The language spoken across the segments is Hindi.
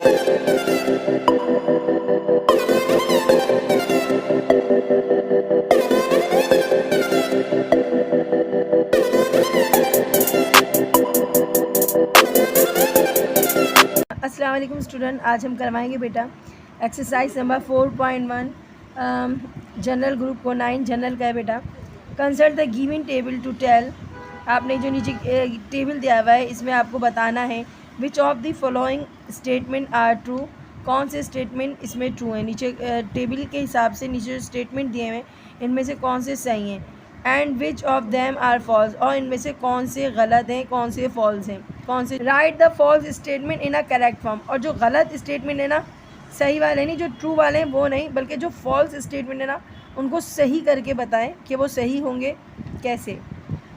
अस्सलाम वालेकुम स्टूडेंट, आज हम करवाएंगे बेटा एक्सरसाइज नंबर 4.1 जनरल ग्रुप को 9 जनरल का है बेटा। Consult the given table to tell. आपने जो नीचे टेबल दिया हुआ है इसमें आपको बताना है which of the following statement are true. कौन से स्टेटमेंट इसमें ट्रू है। नीचे टेबल के हिसाब से नीचे जो स्टेटमेंट दिए हुए हैं इनमें से कौन से सही हैं। And which of them are false, और इनमें से कौन से गलत हैं कौन से फॉल्स हैं। कौन से write the false statement in a correct form, और जो गलत स्टेटमेंट है ना सही वाले नहीं, जो ट्रू वाले हैं वो नहीं, बल्कि जो फॉल्स स्टेटमेंट है ना उनको सही करके बताएं कि वो सही होंगे कैसे।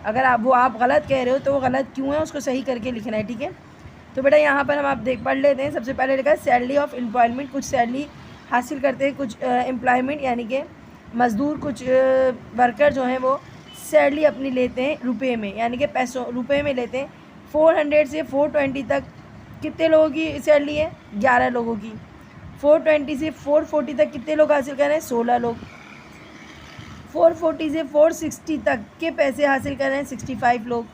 अगर आप गलत कह रहे हो तो वो गलत क्यों है उसको सही करके लिखना है, ठीक है। तो बेटा यहाँ पर हम आप पढ़ लेते हैं। सबसे पहले लिखा है सैलरी ऑफ एम्प्लॉयमेंट, कुछ सैलरी हासिल करते हैं, कुछ एम्प्लॉयमेंट यानी कि मज़दूर, कुछ वर्कर जो हैं वो सैलरी अपनी लेते हैं रुपए में, यानी कि पैसों रुपए में लेते हैं। 400 से 420 तक कितने लोगों की सैलरी है, 11 लोगों की। 420 से 440 तक कितने लोग हासिल कर रहे हैं, 16 लोग। 440 से 460 तक के पैसे हासिल कर रहे हैं 65 लोग।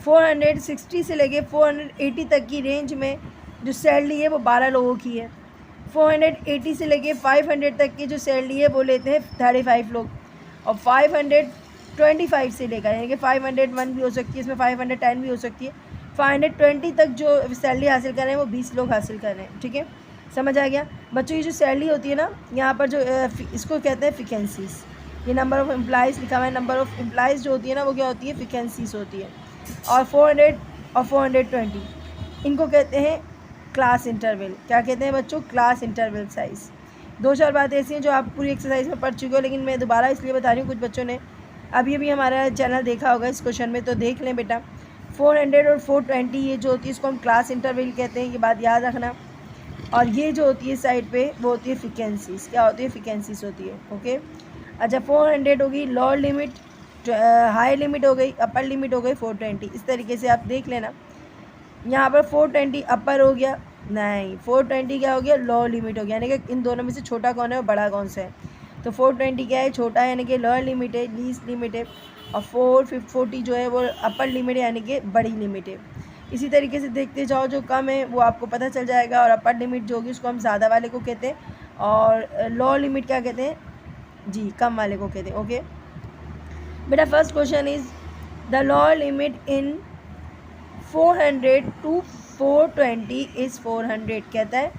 460 से लेके 480 तक की रेंज में जो सैलरी है वो 12 लोगों की है। 480 से लेके 500 तक की जो सैलरी है वो लेते हैं 35 लोग। और 525 से लेकर, यानी कि 501 भी हो सकती है, इसमें 510 भी हो सकती है, 520 तक जो सैलरी हासिल कर रहे हैं वो 20 लोग हासिल कर रहे हैं, ठीक है। समझ आ गया बच्चों। ये जो सैलरी होती है ना यहाँ पर जो इसको कहते हैं वैकेंसीज। ये नंबर ऑफ़ एम्प्लॉइज़ लिखा हुआ है, नंबर ऑफ़ एम्प्लॉइज़ जो होती है ना वो क्या होती है, वैकेंसीज होती है। और 400 और 420 इनको कहते हैं क्लास इंटरवल। क्या कहते हैं बच्चों, क्लास इंटरवल साइज़। 2-4 बातें ऐसी हैं जो आप पूरी एक्सरसाइज में पढ़ चुके हो, लेकिन मैं दोबारा इसलिए बता रही हूँ, कुछ बच्चों ने अभी अभी हमारा चैनल देखा होगा इस क्वेश्चन में, तो देख लें बेटा। 400 और 420 ये जो होती है इसको हम क्लास इंटरवल कहते हैं, ये बात याद रखना। और ये जो होती है साइड पे वो होती है वैकेंसीज। क्या होती है, वैकेंसीज होती है, ओके। अच्छा 400 होगी लोअर लिमिट, हाई लिमिट हो गई, अपर लिमिट हो गई 420। इस तरीके से आप देख लेना। यहाँ पर 420 अपर हो गया, नहीं 420 क्या हो गया, लोअर लिमिट हो गया, यानी कि इन दोनों में से छोटा कौन है और बड़ा कौन सा है। तो 420 क्या है, छोटा है, यानी कि लोअर लिमिट है, लीस्ट लिमिट है। और 440 जो है वो अपर लिमिट है, यानी कि बड़ी लिमिट है। इसी तरीके से देखते जाओ, जो कम है वो आपको पता चल जाएगा, और अपर लिमिट जो होगी उसको हम ज़्यादा वाले को कहते हैं, और लोअर लिमिट क्या कहते हैं जी, कम वाले को कहते हैं, ओके बेटा। First question is the lower limit in 400 to 420 is 400। कहता है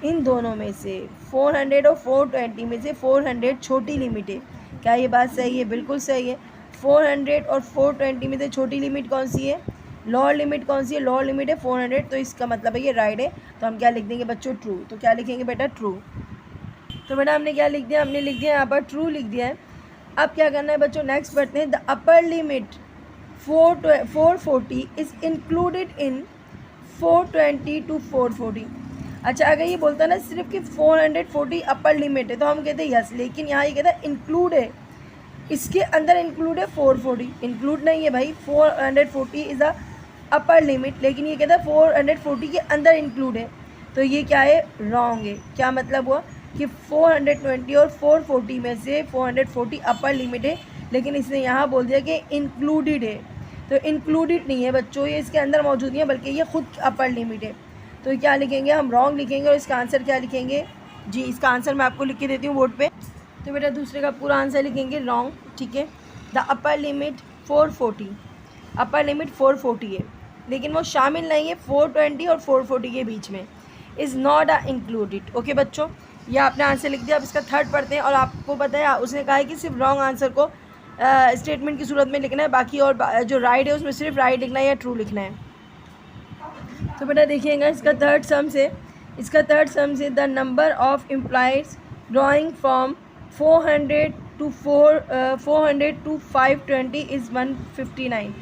इन दोनों में से 400 और 420 में से 400 छोटी लिमिट है। क्या ये बात सही है, बिल्कुल सही है। 400 और 420 में से छोटी लिमिट कौन सी है, लोअर लिमिट कौन सी है, लोअर लिमिट है 400, तो इसका मतलब है ये राइट है। तो हम क्या लिख देंगे बच्चों, ट्रू। तो क्या लिखेंगे बेटा, ट्रू। तो बेटा हमने क्या लिख दिया, हमने लिख दिया यहाँ पर ट्रू लिख दिया है। अब क्या करना है बच्चों, नेक्स्ट पढ़ते हैं। The upper limit 440 is included in 420 to 440। अच्छा अगर ये बोलता है ना सिर्फ कि 440 अपर लिमिट है तो हम कहते हैं यस, लेकिन यहाँ ये कहता है इंक्लूड है, इसके अंदर इंक्लूड है 440। इंक्लूड नहीं है भाई, 440 इज़ अ अपर लिमिट, लेकिन ये कहता है 440 के अंदर इंक्लूड है, तो ये क्या है, रॉन्ग है। क्या मतलब हुआ कि 420 और 440 में से 440 अपर लिमिट है, लेकिन इसने यहाँ बोल दिया कि इंक्लूडेड है। तो इंक्लूडेड नहीं है बच्चों, ये इसके अंदर मौजूद नहीं है, बल्कि ये खुद अपर लिमिट है। तो क्या लिखेंगे हम, रॉन्ग लिखेंगे। और इसका आंसर क्या लिखेंगे जी, इसका आंसर मैं आपको लिख के देती हूँ बोर्ड पे। तो बेटा दूसरे का पूरा आंसर लिखेंगे रॉन्ग, ठीक है। The upper limit 440, upper limit 440 है, लेकिन वो शामिल नहीं है 420 और 440 के बीच में, is not a included. Okay बच्चों, ये आपने आंसर लिख दिया। अब इसका थर्ड पढ़ते हैं। और आपको पता है उसने कहा है कि सिर्फ रॉन्ग आंसर को स्टेटमेंट की सूरत में लिखना है, बाकी और जो राइट है उसमें सिर्फ राइट लिखना है या ट्रू लिखना है। तो बेटा देखिएगा इसका थर्ड सम से, the number of employees drawing from 400 to 520 is 159।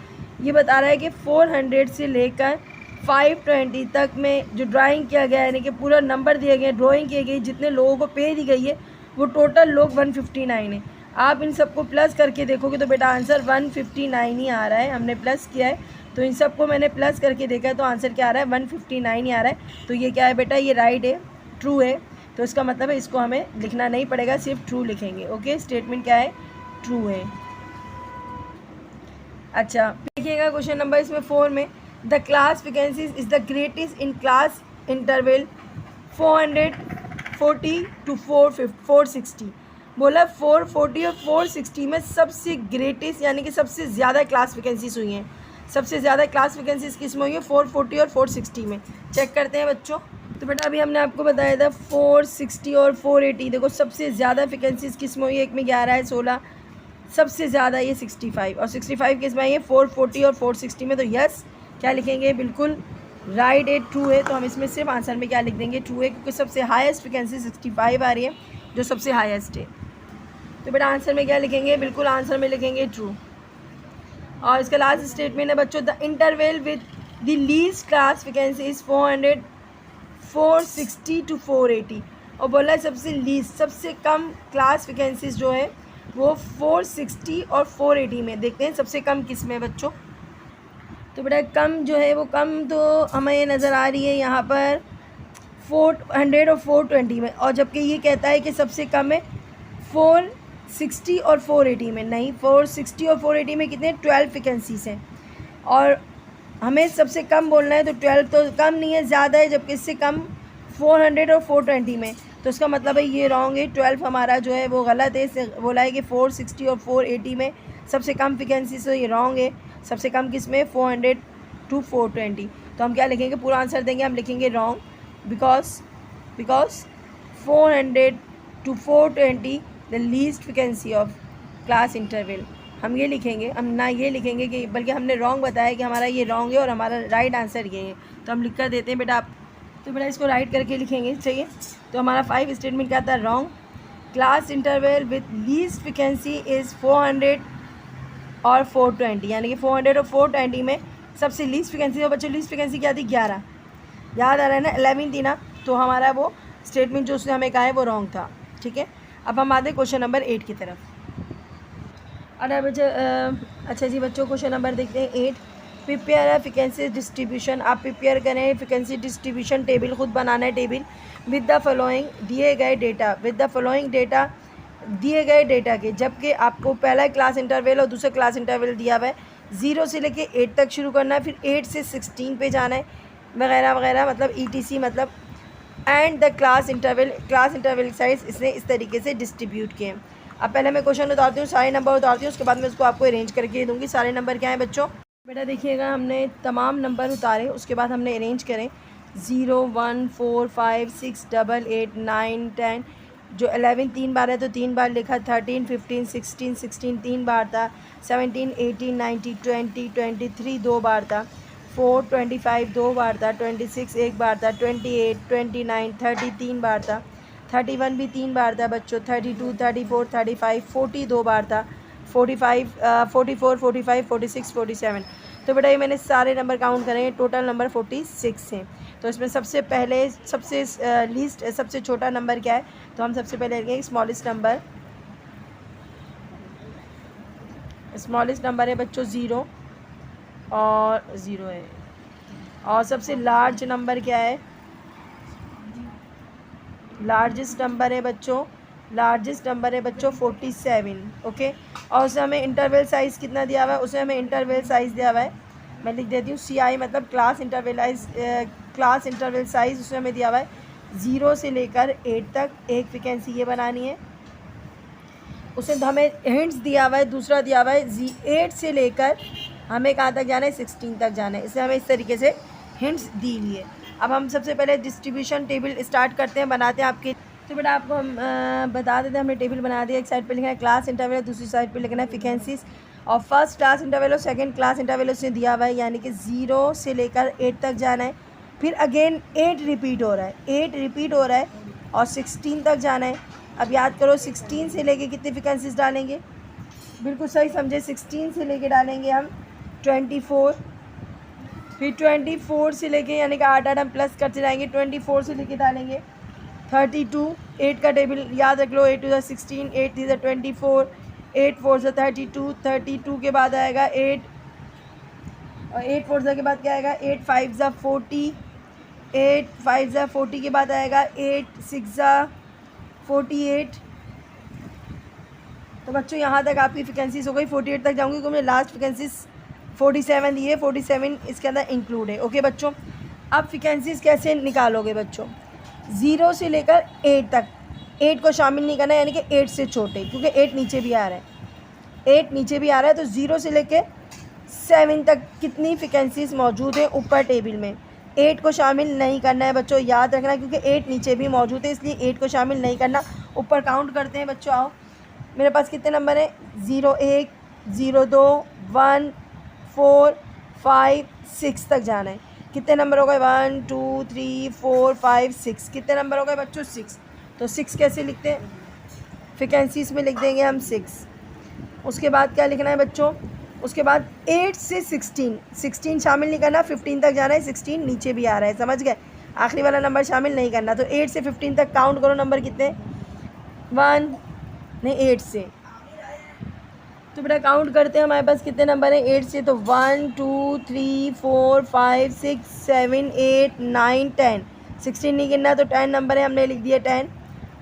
ये बता रहा है कि 400 से लेकर 520 तक में जो ड्राइंग किया गया है, यानी कि पूरा नंबर दिया गया, ड्राइंग की गई, जितने लोगों को पे दी गई है वो टोटल लोग 159 है। आप इन सबको प्लस करके देखोगे तो बेटा आंसर 159 ही आ रहा है। हमने प्लस किया है तो इन सबको मैंने प्लस करके देखा है तो आंसर क्या आ रहा है 159 ही आ रहा है। तो ये क्या है बेटा, ये राइट है, ट्रू है। तो इसका मतलब है इसको हमें लिखना नहीं पड़ेगा, सिर्फ ट्रू लिखेंगे। ओके, स्टेटमेंट क्या है, ट्रू है। अच्छा देखिएगा क्वेश्चन नंबर इसमें 4 में, the class vacancies is the greatest in class interval 440 to 460। बोला 440 और 460 में सबसे ग्रेटेस्ट यानी कि सबसे ज़्यादा क्लास वैकेंसीज हुई हैं। सबसे ज़्यादा क्लास वैकेंसीज किस में हुई है, 440 और 460 में। चेक करते हैं बच्चों। तो बेटा अभी हमने आपको बताया था 460 और 480। देखो सबसे ज़्यादा वैकेंसीज किस में हुई है, एक में 11 है, 16, सबसे ज़्यादा ये 65 और 65 किस में आई है, 440 और 460 में। तो यस क्या लिखेंगे, बिल्कुल राइट है, ट्रू है। तो हम इसमें सिर्फ आंसर में क्या लिख देंगे, ट्रू है, क्योंकि सबसे हाईएस्ट वैकेंसी 65 आ रही है जो सबसे हाईएस्ट है। तो बेटा आंसर में क्या लिखेंगे, बिल्कुल आंसर में लिखेंगे ट्रू। और इसका लास्ट स्टेटमेंट है बच्चों, the interval with the least class vacancy is 460 to 480। और बोला है सबसे लीस्ट, सबसे कम क्लास वैकेंसीज जो है वो 460 और 480 में। देखते हैं सबसे कम किस में बच्चों। तो बेटा कम जो है वो कम तो हमें ये नज़र आ रही है यहाँ पर 400 और 420 में, और जबकि ये कहता है कि सबसे कम है 460 और 480 में। नहीं, 460 और 480 में कितने, 12 वैकेंसीज हैं, और हमें सबसे कम बोलना है तो 12 तो कम नहीं है, ज़्यादा है, जबकि इससे कम 400 और 420 में। तो इसका मतलब है ये रॉन्ग है, 12 हमारा जो है वो गलत है। इससे बोला है कि 460 और 480 में सबसे कम वैकेंसी, से ये रॉन्ग है। सबसे कम किस में, 400 to 420। तो हम क्या लिखेंगे, पूरा आंसर देंगे, हम लिखेंगे wrong, because 400 to 420 the least vacancy of class interval. हम ये लिखेंगे, हम ना ये लिखेंगे कि, बल्कि हमने रॉन्ग बताया कि हमारा ये रॉन्ग है और हमारा राइट आंसर ये है। तो हम लिख कर देते हैं बेटा आप। तो बेटा इसको राइट करके लिखेंगे, चाहिए। तो हमारा 5 स्टेटमेंट क्या था, wrong. Class interval with least vacancy is 400 और 420, यानी कि 400 और 420 में सबसे लीस्ट वैकेंसी। तो बच्चों लीस्ट वैकेंसी क्या थी, 11, याद आ रहा है ना, 11 थी ना। तो हमारा वो स्टेटमेंट जो उसने हमें कहा है वो रॉन्ग था। ठीक है, अब हम आते हैं क्वेश्चन नंबर 8 की तरफ। अरे बच्चे अच्छा जी बच्चों, क्वेश्चन नंबर देखते हैं 8। प्रिपेयर है वैकेंसी डिस्ट्रीब्यूशन। आप प्रिपेयर करें वैकेंसी डिस्ट्रीब्यूशन टेबल, खुद बनाना है टेबल, विद द फॉलोइंग दिए गए data, with the following data दिए गए डेटा के। जबकि आपको पहला क्लास इंटरवल और दूसरा क्लास इंटरवल दिया हुआ है, 0 से लेके 8 तक शुरू करना है, फिर 8 से 16 पे जाना है, वगैरह वगैरह, मतलब ETC, मतलब and the class interval size इसने इस तरीके से डिस्ट्रीब्यूट किए हैं। अब पहले मैं क्वेश्चन उतारती हूँ, सारे नंबर उतारती हूँ, उसके बाद मैं उसको आपको अरेंज करके दूँगी। सारे नंबर क्या हैं बच्चों, बेटा देखिएगा, हमने तमाम नंबर उतारे, उसके बाद हमने अरेंज करें। 0 1 4 5 6 8 8 9 10, जो 11 3 बार है तो 3 बार लिखा, 13 15 16 16 3 बार था, 17 18 19 20 23 2 बार था, 4 25 2 बार था, 26 1 बार था, 28 29 30 3 बार था, 31 भी 3 बार था बच्चों, 32 34 35 40 2 बार था, 45 44 45 46 47। तो बेटा ये मैंने सारे नंबर काउंट करें, टोटल नंबर 46 हैं। तो इसमें सबसे पहले सबसे लीस्ट सबसे छोटा नंबर क्या है, तो हम सबसे पहले लेंगे स्मॉलेस्ट नंबर। स्मॉलेस्ट नंबर है बच्चों 0 और 0 है। और सबसे लार्ज नंबर क्या है, लार्जेस्ट नंबर है बच्चों, लार्जेस्ट नंबर है बच्चों 47। ओके, और उसे हमें इंटरवल साइज़ कितना दिया हुआ है, उसे हमें इंटरवल साइज़ दिया हुआ है, मैं लिख देती हूँ CI, मतलब क्लास इंटरवल साइज़ उसमें हमें दिया हुआ है 0 से लेकर 8 तक। एक वैकेंसी ये बनानी है, उसे हमें हिंट्स दिया हुआ है, दूसरा दिया हुआ है 8 से लेकर हमें कहाँ तक जाना है, 16 तक जाना है। इसे हमें इस तरीके से हिंट्स दी हुई है। अब हम सबसे पहले डिस्ट्रीब्यूशन टेबल स्टार्ट करते हैं, बनाते हैं आपके। तो बेटा आपको हम बता देते हैं, हमने टेबल बना दिया। एक साइड पे लिखना है क्लास इंटरवल, दूसरी साइड पे लिखना है वैकेंसीज। और फर्स्ट क्लास इंटरवल और सेकंड क्लास इंटरवल उसने दिया हुआ है, यानी कि 0 से लेकर 8 तक जाना है। फिर अगेन 8 रिपीट हो रहा है, 8 रिपीट हो रहा है, और 16 तक जाना है। अब याद करो 16 से लेके कितनी वैकेंसीज डालेंगे, बिल्कुल सही समझे, 16 से लेके डालेंगे हम 24। फिर 24 से लेके यानी कि 8 हम प्लस करते जाएंगे, 24 से लेके डालेंगे 32। 8 का टेबल याद रख लो, 8 to the 16, 8 to the 24, 8 4 से 32, 32 के बाद आएगा 8, और 8 4 के बाद क्या आएगा 8 5 ज़ा 40, 8 5 ज़ा 40 के बाद आएगा 8 6 ज़ा 48। तो बच्चों यहाँ तक आपकी फ्रिक्वेंसीज हो गई। 48 तक जाऊँगी क्योंकि मैंने लास्ट फ्रिक्वेंसीज 47 दी है, 47 इसके अंदर इंक्लूड है। ओके बच्चों, अब फ्रिक्वेंसीज कैसे निकालोगे बच्चों? 0 से लेकर 8 तक, 8 को शामिल नहीं करना है, यानी कि 8 से छोटे, क्योंकि 8 नीचे भी आ रहा है, 8 नीचे भी आ रहा है। तो 0 से लेकर 7 तक कितनी फ्रिक्वेंसीज मौजूद है ऊपर टेबल में? 8 को शामिल नहीं करना है बच्चों, याद रखना, क्योंकि 8 नीचे भी मौजूद है, इसलिए 8 को शामिल नहीं करना। ऊपर काउंट करते हैं बच्चों। आओ, मेरे पास कितने नंबर हैं? 0 1 0 2 1 4 5 6 तक जाना है। कितने नंबर हो गए? 1 2 3 4 5 6। कितने नंबर हो गए बच्चों? 6। तो 6 कैसे लिखते हैं? फ्रिक्वेंसीज में लिख देंगे हम 6। उसके बाद क्या लिखना है बच्चों? उसके बाद 8 से 16 शामिल नहीं करना, 15 तक जाना है, 16 नीचे भी आ रहा है, समझ गए? आखिरी वाला नंबर शामिल नहीं करना। तो 8 से 15 तक काउंट करो, नंबर कितने? 1 नहीं 8 से, तो बेटा काउंट करते हैं, हमारे पास कितने नंबर हैं 8 से? तो 1 2 3 4 5 6 7 8 9 10। 16 नहीं गिनना, तो 10 नंबर है, हमने लिख दिया 10।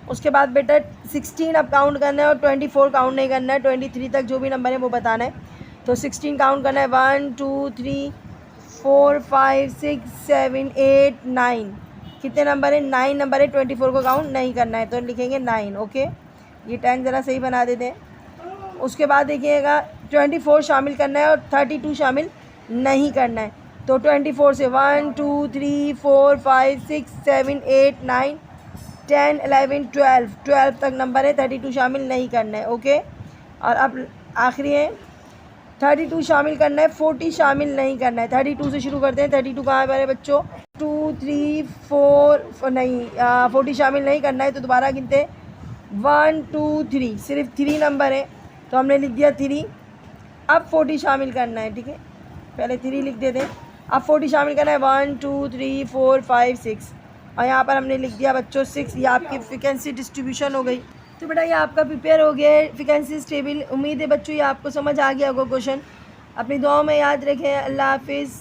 उसके बाद बेटा 16 अब काउंट करना है और 24 काउंट नहीं करना है, 23 तक जो भी नंबर है वो बताना है। तो 16 काउंट करना है, 1 2 3 4 5 6 7 8 9। कितने नंबर है? 9 नंबर है, 24 को काउंट नहीं करना है, तो लिखेंगे 9। ओके, ये 10 ज़रा सही बना देते हैं। उसके बाद देखिएगा 24 शामिल करना है और 32 शामिल नहीं करना है। तो 24 से 1 2 3 4 5 6 7 8 9 10 11 12 तक नंबर है, 32 शामिल नहीं करना है। ओके, और अब आखिरी है 32 शामिल करना है, 40 शामिल नहीं करना है। 32 से शुरू करते हैं। 32 कहाँ पर है बच्चों? 2 3 4 नहीं, 40 शामिल नहीं करना है, तो दोबारा गिनते हैं 1 2 3, सिर्फ 3 नंबर है, तो हमने लिख दिया 3। अब 40 शामिल करना है, ठीक है, पहले 3 लिख देते हैं, अब 40 शामिल करना है, 1 2 3 4 5 6, और यहाँ पर हमने लिख दिया बच्चों 6। ये आपकी फ्रिक्वेंसी डिस्ट्रीब्यूशन हो गई। तो बेटा ये आपका प्रिपेयर हो गया है फ्रिक्वेंसी टेबल। उम्मीद है बच्चों ये आपको समझ आ गया होगा क्वेश्चन। अपनी दुआओं में याद रखें। अल्लाह हाफिज़।